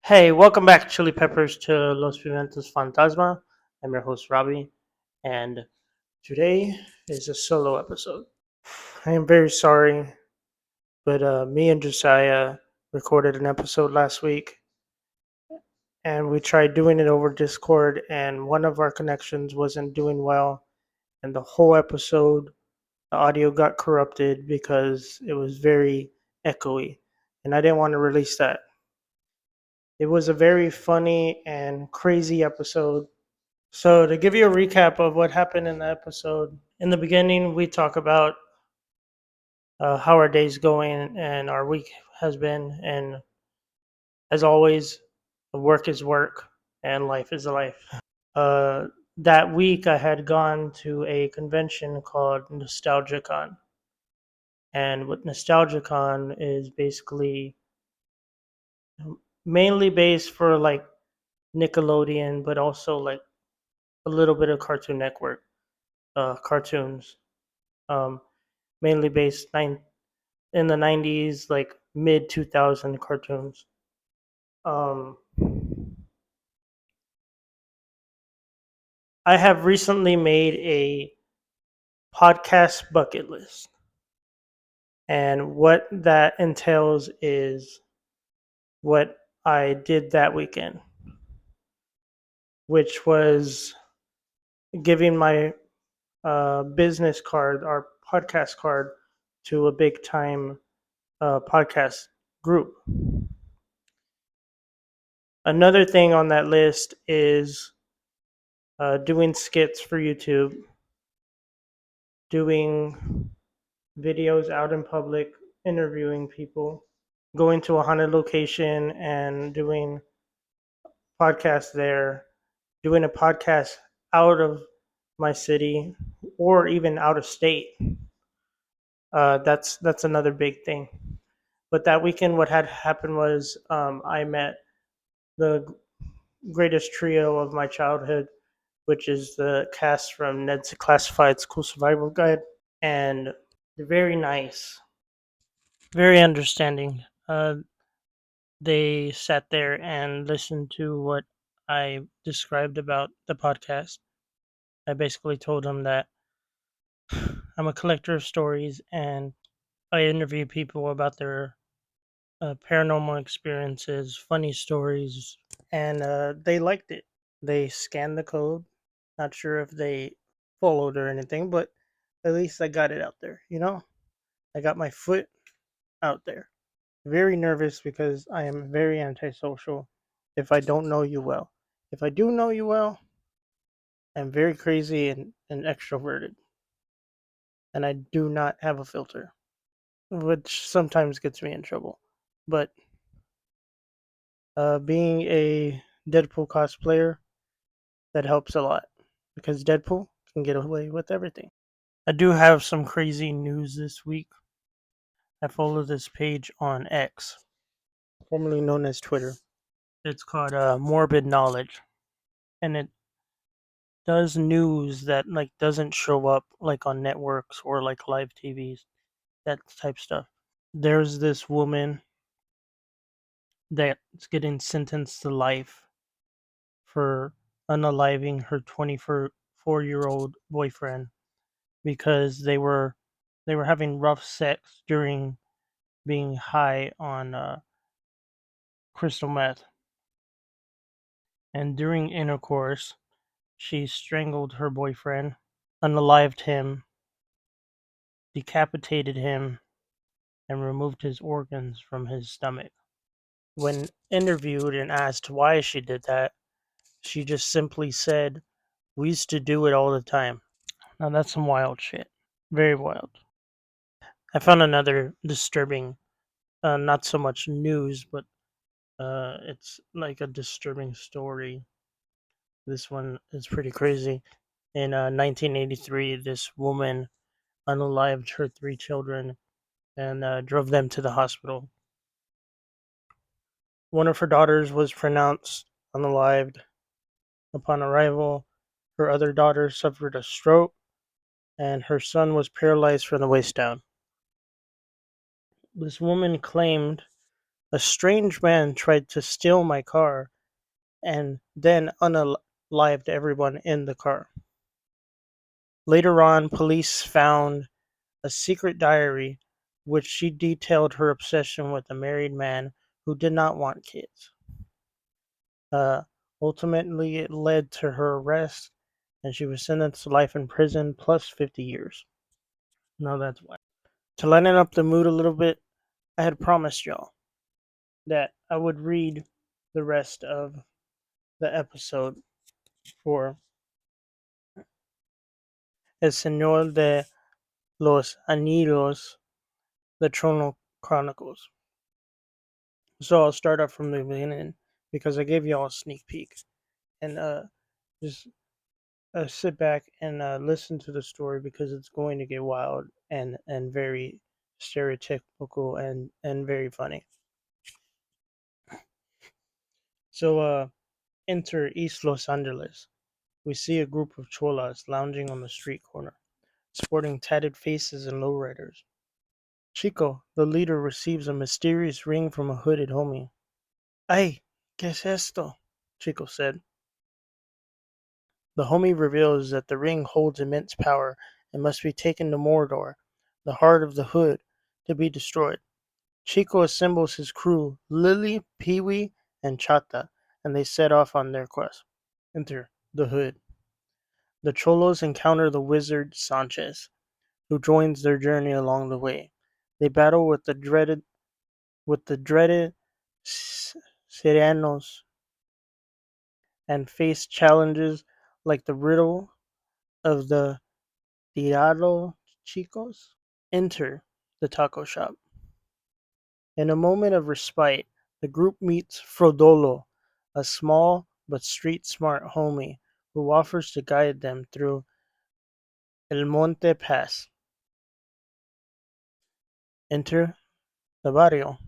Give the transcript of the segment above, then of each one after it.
Hey, welcome back, Chili Peppers, to Los Pimentos Fantasma. I'm your host, Robbie, and today is a solo episode. I am very sorry, but me and Josiah recorded an episode last week, and we tried doing it over Discord, and one of our connections wasn't doing well, and the whole episode, the audio got corrupted because it was very echoey, and I didn't want to release that. It was a very funny and crazy episode. So, to give you a recap of what happened in the episode, in the beginning, we talk about how our day's going and our week has been. And as always, work is work and life is life. Uh, that week, I had gone to a convention called NostalgiaCon. And what NostalgiaCon is basically mainly based for like Nickelodeon, but also like a little bit of Cartoon Network cartoons. Um, Mainly based in the 90s, like mid 2000 cartoons. Um, I have recently made a podcast bucket list. And what that entails is what I did that weekend, which was giving my business card, our podcast card, to a big time podcast group. Another thing on that list is doing skits for YouTube, doing videos out in public, interviewing people, going to a haunted location and doing podcasts there, doing a podcast out of my city or even out of state. That's another big thing. But that weekend, what had happened was I met the greatest trio of my childhood, which is the cast from Ned's Classified School Survival Guide, and they're very nice, very understanding. They sat there and listened to what I described about the podcast. I basically told them that I'm a collector of stories and I interview people about their paranormal experiences, funny stories, and they liked it. They scanned the code. Not sure if they followed or anything, but at least I got it out there, you know? I got my foot out there. Very nervous because I am very antisocial if I don't know you well. If I do know you well, I'm very crazy and extroverted. And I do not have a filter, which sometimes gets me in trouble. But being a Deadpool cosplayer, that helps a lot because Deadpool can get away with everything. I do have some crazy news this week. I follow this page on X, formerly known as Twitter. It's called Morbid Knowledge, and it does news that like doesn't show up like on networks or like live TVs, that type stuff. There's this woman that's getting sentenced to life for unaliving her 24-year-old boyfriend because they were having rough sex during being high on crystal meth, and during intercourse she strangled her boyfriend, unalived him, decapitated him, and removed his organs from his stomach. When interviewed and asked why she did that, she just simply said, "We used to do it all the time." Now that's some wild shit. Very wild. I found another disturbing, not so much news, but it's like a disturbing story. This one is pretty crazy. In 1983, this woman unalived her three children and drove them to the hospital. One of her daughters was pronounced unalived upon arrival. Her other daughter suffered a stroke, and her son was paralyzed from the waist down. This woman claimed A strange man tried to steal my car and then unalived everyone in the car. Later on, police found a secret diary which she detailed her obsession with a married man who did not want kids. Uh, Ultimately, it led to her arrest, and she was sentenced to life in prison plus 50 years. Now that's why. To lighten up the mood a little bit, I had promised y'all that I would read the rest of the episode for El Señor de los Anillos, the Trono Chronicles. So I'll start up from the beginning because I gave y'all a sneak peek. And just sit back and listen to the story because it's going to get wild and very stereotypical and very funny. So enter East Los Angeles. We see a group of cholas lounging on the street corner, sporting tatted faces and lowriders. Chico, the leader, receives a mysterious ring from a hooded homie. Ay, ¿qué es esto? Chico said. The homie reveals that the ring holds immense power and must be taken to Mordor, the heart of the hood, to be destroyed. Chico assembles his crew, Lily, Pee-wee, and Chata, and they set off on their quest. Enter the hood. The Cholos encounter the wizard Sanchez, who joins their journey along the way. They battle with the dreaded Serenos and face challenges like the riddle of the Tirado Chicos. Enter the taco shop. In a moment of respite, the group meets Frodolo, a small but street-smart homie who offers to guide them through El Monte Pass. Enter the barrio.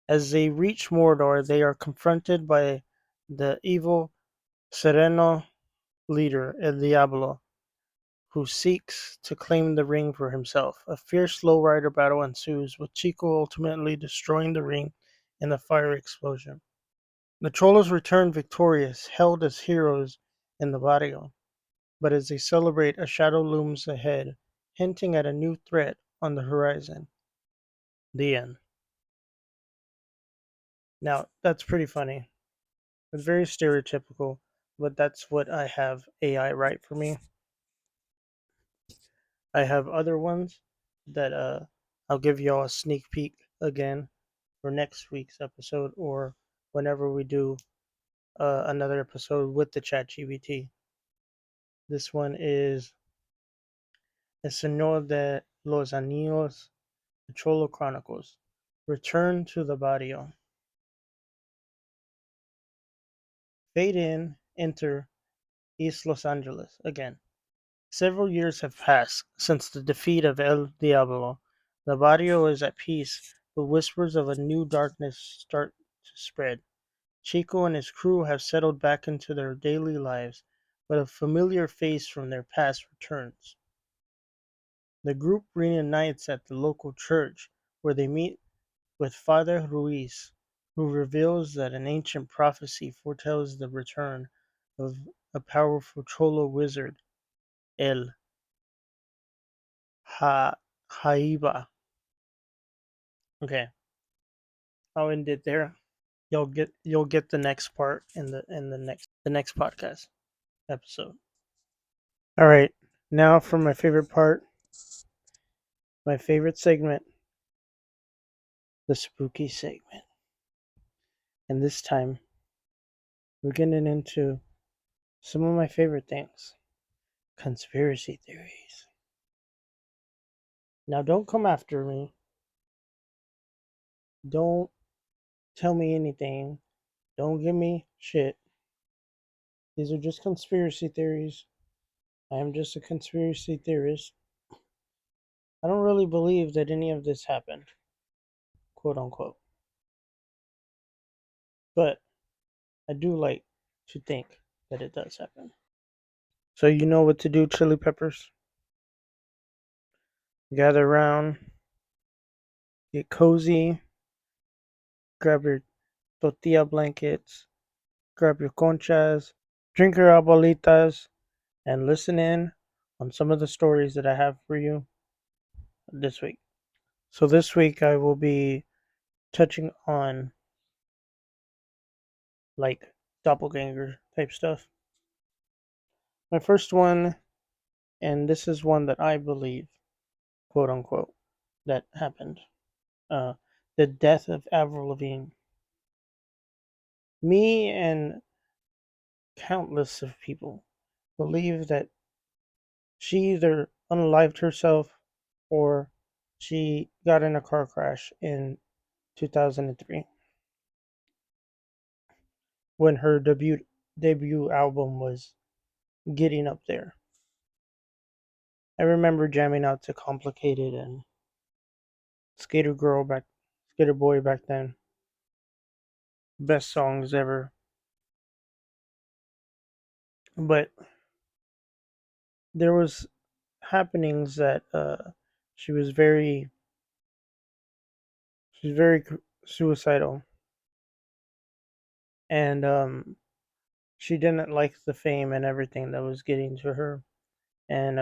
As they reach Mordor, they are confronted by the evil Sereno leader, El Diablo, who seeks to claim the ring for himself. A fierce lowrider battle ensues, with Chico ultimately destroying the ring in a fire explosion. The Cholos return victorious, hailed as heroes in the barrio, but as they celebrate, a shadow looms ahead, hinting at a new threat on the horizon. The end. Now, that's pretty funny. It's very stereotypical, but that's what I have AI write for me. I have other ones that I'll give y'all a sneak peek again for next week's episode or whenever we do another episode with the ChatGPT. This one is El Señor de los Anillos, the Cholo Chronicles. Return to the barrio. Fade in, enter East Los Angeles again. Several years have passed since the defeat of El Diablo. The barrio is at peace, but whispers of a new darkness start to spread. Chico and his crew have settled back into their daily lives, but a familiar face from their past returns. The group reunites at the local church, where they meet with Father Ruiz, who reveals that an ancient prophecy foretells the return of a powerful Cholo wizard, El Jaiba. Okay, I'll end it there. You'll get the next part in the next podcast episode. All right, now for my favorite part, my favorite segment, the spooky segment. And this time, we're getting into some of my favorite things, conspiracy theories. Now, don't come after me. Don't tell me anything. Don't give me shit. These are just conspiracy theories. I am just a conspiracy theorist. I don't really believe that any of this happened, quote unquote. But I do like to think that it does happen. So you know what to do, Chili Peppers. Gather around, get cozy, grab your tortilla blankets, grab your conchas, drink your abuelitas, and listen in on some of the stories that I have for you this week. So, this week I will be touching on like doppelganger type stuff. My first one, and this is one that I believe, quote unquote, that happened. Uh, the death of Avril Lavigne. Me and countless of people believe that she either unalived herself or she got in a car crash in 2003 when her debut album was getting up there. I remember jamming out to Complicated and Skater Boy back then. Best songs ever. But there was happenings that she was very she's very suicidal, and she didn't like the fame and everything that was getting to her, and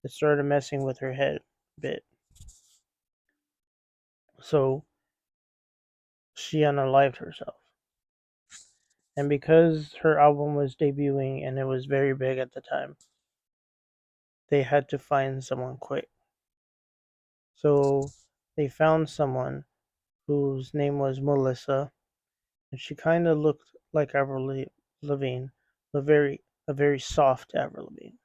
it started messing with her head a bit. So she unalived herself. And because her album was debuting and it was very big at the time, they had to find someone quick. So they found someone whose name was Melissa, and she kind of looked like Avril Lavigne, but a very soft Avril Lavigne.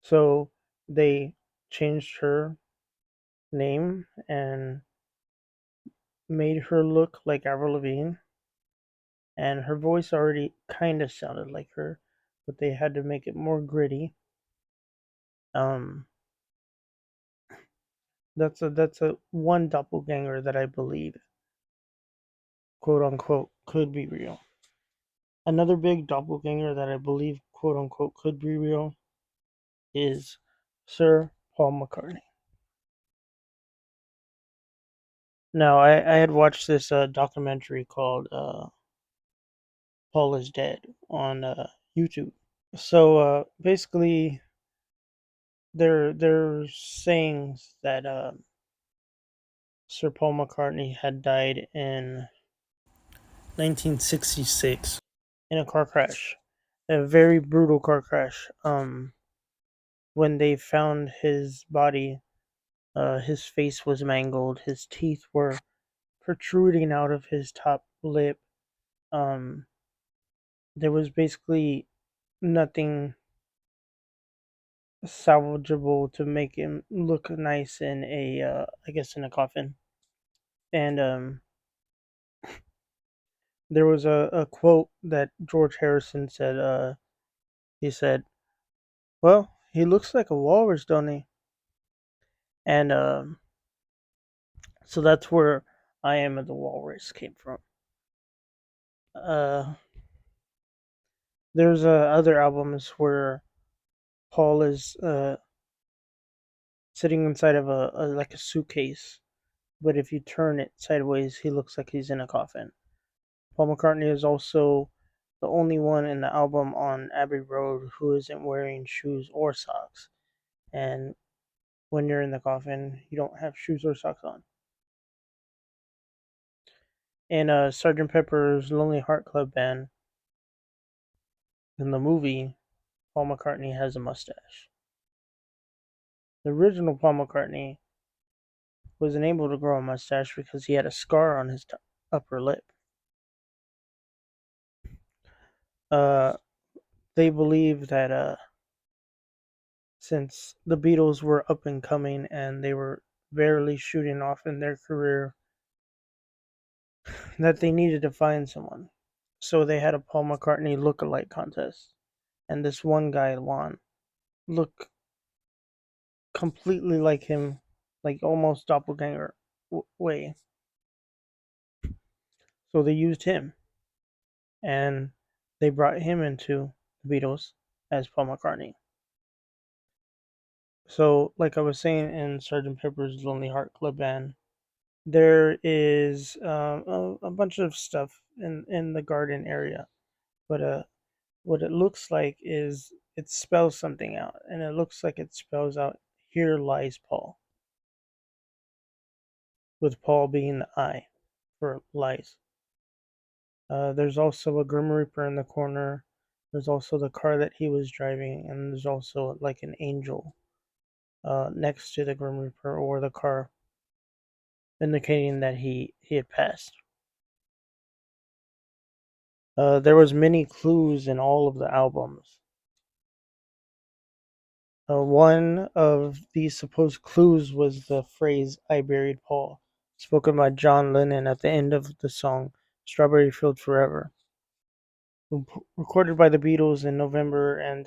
So they changed her name and made her look like Avril Lavigne, and her voice already kind of sounded like her, but they had to make it more gritty. Um, that's a one doppelganger that I believe, quote unquote, could be real. Another big doppelganger that I believe, quote unquote, could be real is Sir Paul McCartney. Now, I had watched this documentary called Paul is Dead on YouTube. So basically, they're saying that Sir Paul McCartney had died in 1966 in a car crash, a very brutal car crash. When they found his body, his face was mangled, his teeth were protruding out of his top lip. Um, there was basically nothing salvageable to make him look nice in a, I guess, in a coffin. And there was a quote that George Harrison said. He said, "Well, he looks like a walrus, don't he?" And so that's where "I Am the Walrus" came from. Uh, there's other albums where Paul is sitting inside of a like a suitcase, but if you turn it sideways, he looks like he's in a coffin. Paul McCartney is also the only one in the album on Abbey Road who isn't wearing shoes or socks. And when you're in the coffin, you don't have shoes or socks on. In Sgt. Pepper's Lonely Heart Club Band, in the movie, Paul McCartney has a mustache. The original Paul McCartney wasn't able to grow a mustache because he had a scar on his upper lip. Uh, they believe that since the Beatles were up and coming and they were barely shooting off in their career, that they needed to find someone. So they had a Paul McCartney look-alike contest, and this one guy won. Look completely like him, like almost doppelganger way. So they used him, and they brought him into the Beatles as Paul McCartney. So, like I was saying in Sgt. Pepper's Lonely Heart Club Band, there is a bunch of stuff in the garden area, but what it looks like is it spells something out, and it looks like it spells out "Here lies Paul," with Paul being the I for lies. There's also a Grim Reaper in the corner. There's also the car that he was driving, and there's also like an angel next to the Grim Reaper or the car, indicating that he had passed. There was many clues in all of the albums. One of these supposed clues was the phrase "I buried Paul," spoken by John Lennon at the end of the song "Strawberry Field Forever," recorded by the Beatles in November and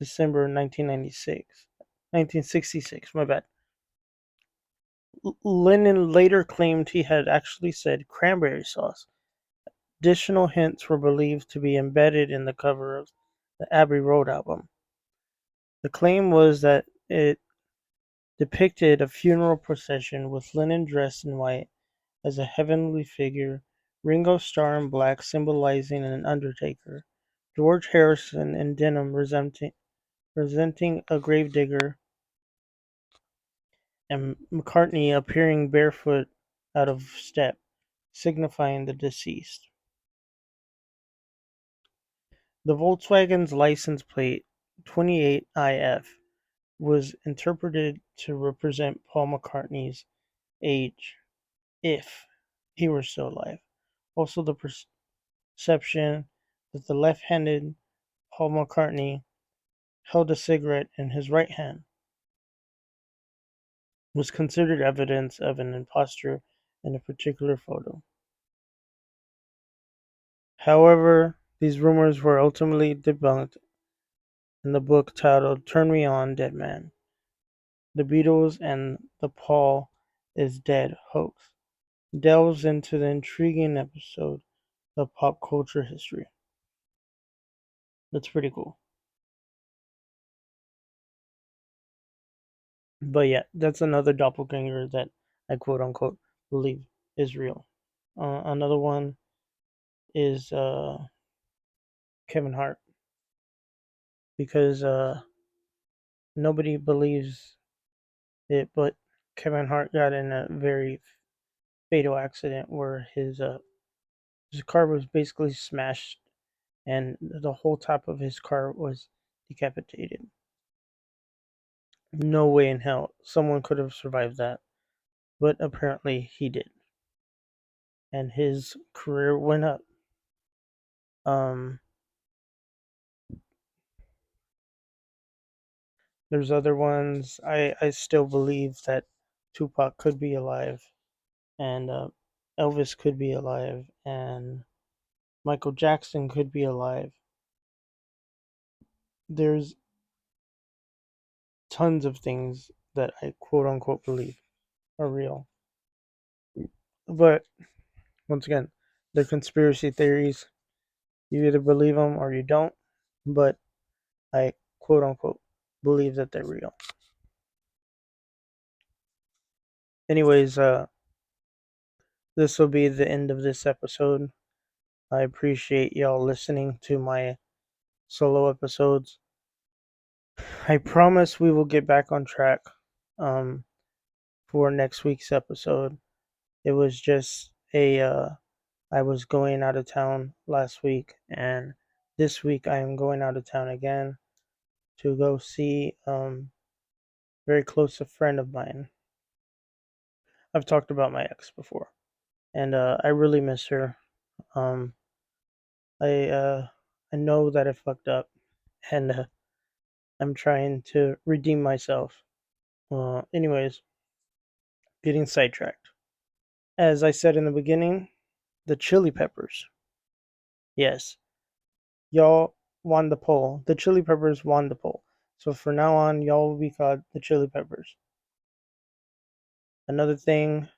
December 1966. My bad. Lennon later claimed he had actually said cranberry sauce. Additional hints were believed to be embedded in the cover of the Abbey Road album. The claim was that it depicted a funeral procession with Lennon dressed in white as a heavenly figure, Ringo Starr in black symbolizing an undertaker, George Harrison in denim representing a gravedigger, and McCartney appearing barefoot out of step, signifying the deceased. The Volkswagen's license plate 28IF was interpreted to represent Paul McCartney's age if he were still alive. Also, the perception that the left-handed Paul McCartney held a cigarette in his right hand was considered evidence of an imposture in a particular photo. However, these rumors were ultimately debunked in the book titled "Turn Me On, Dead Man: The Beatles and the Paul is Dead Hoax" delves into the intriguing episode of pop culture history. That's pretty cool. But yeah, that's another doppelganger that I quote unquote believe is real. Another one is Kevin Hart, because nobody believes it, but Kevin Hart got in a very fatal accident where his car was basically smashed and the whole top of his car was decapitated. No way in hell someone could have survived that, but apparently he did, and his career went up. Um, there's other ones. I still believe that Tupac could be alive, and Elvis could be alive, and Michael Jackson could be alive. There's tons of things that I quote unquote believe are real. But once again, they're conspiracy theories. You either believe them or you don't. But I quote unquote believe that they're real. Anyways, this will be the end of this episode. I appreciate y'all listening to my solo episodes. I promise we will get back on track um, for next week's episode. It was just I was going out of town last week, and this week I am going out of town again to go see very close a friend of mine. I've talked about my ex before, and I really miss her. Um, I I know that I fucked up, and I'm trying to redeem myself. Anyways, getting sidetracked. As I said in the beginning, the Chili Peppers. Yes, y'all won the poll. The Chili Peppers won the poll. So for now on, y'all will be called the Chili Peppers. Another thing,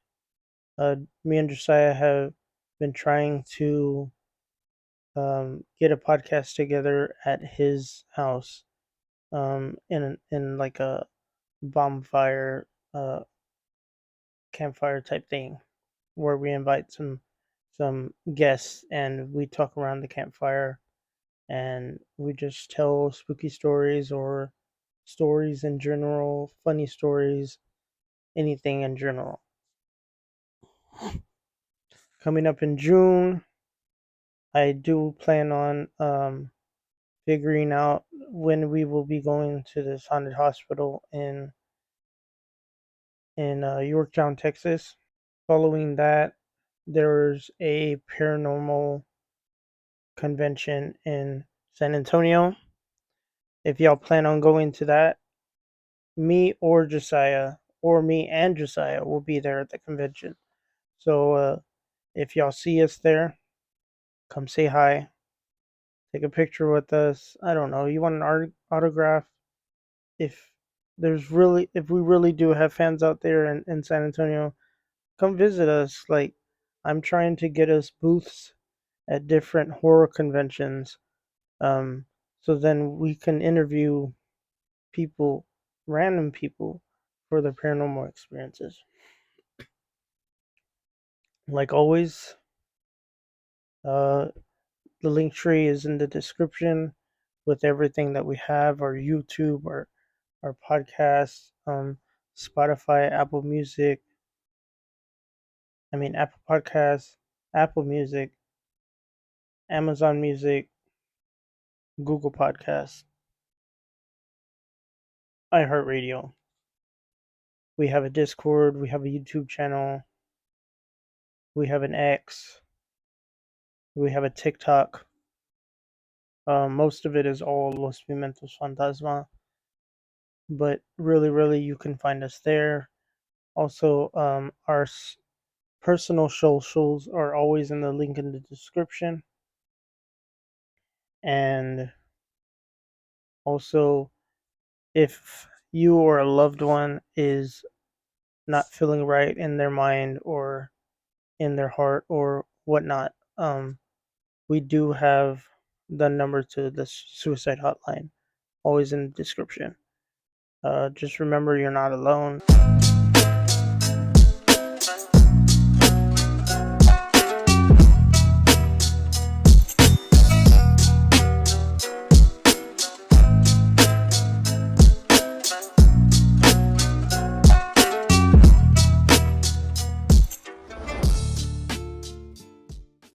me and Josiah have been trying to get a podcast together at his house, in like a bonfire campfire type thing where we invite some guests and we talk around the campfire and we just tell spooky stories or stories in general, funny stories, anything in general. Coming up in June, I do plan on figuring out when we will be going to this haunted hospital in Yorktown, Texas. Following that, there's a paranormal convention in San Antonio. If y'all plan on going to that, me or Josiah, or me and Josiah will be there at the convention. So if y'all see us there, come say hi, take a picture with us. I don't know. You want an autograph? If if we really do have fans out there in San Antonio, come visit us. Like, I'm trying to get us booths at different horror conventions, um, so then we can interview people, random people, for their paranormal experiences. Like always, uh, the link tree is in the description with everything that we have: our YouTube, our podcast, Spotify, Apple Podcasts, Apple Music, Amazon Music, Google Podcasts, iHeartRadio. We have a Discord, we have a YouTube channel, we have an X, we have a TikTok. Most of it is all Los Pimentos Fantasma, but really, you can find us there. Also, our personal socials are always in the link in the description. And also, if you or a loved one is not feeling right in their mind or in their heart or whatnot, we do have the number to the suicide hotline always in the description. Just remember, you're not alone.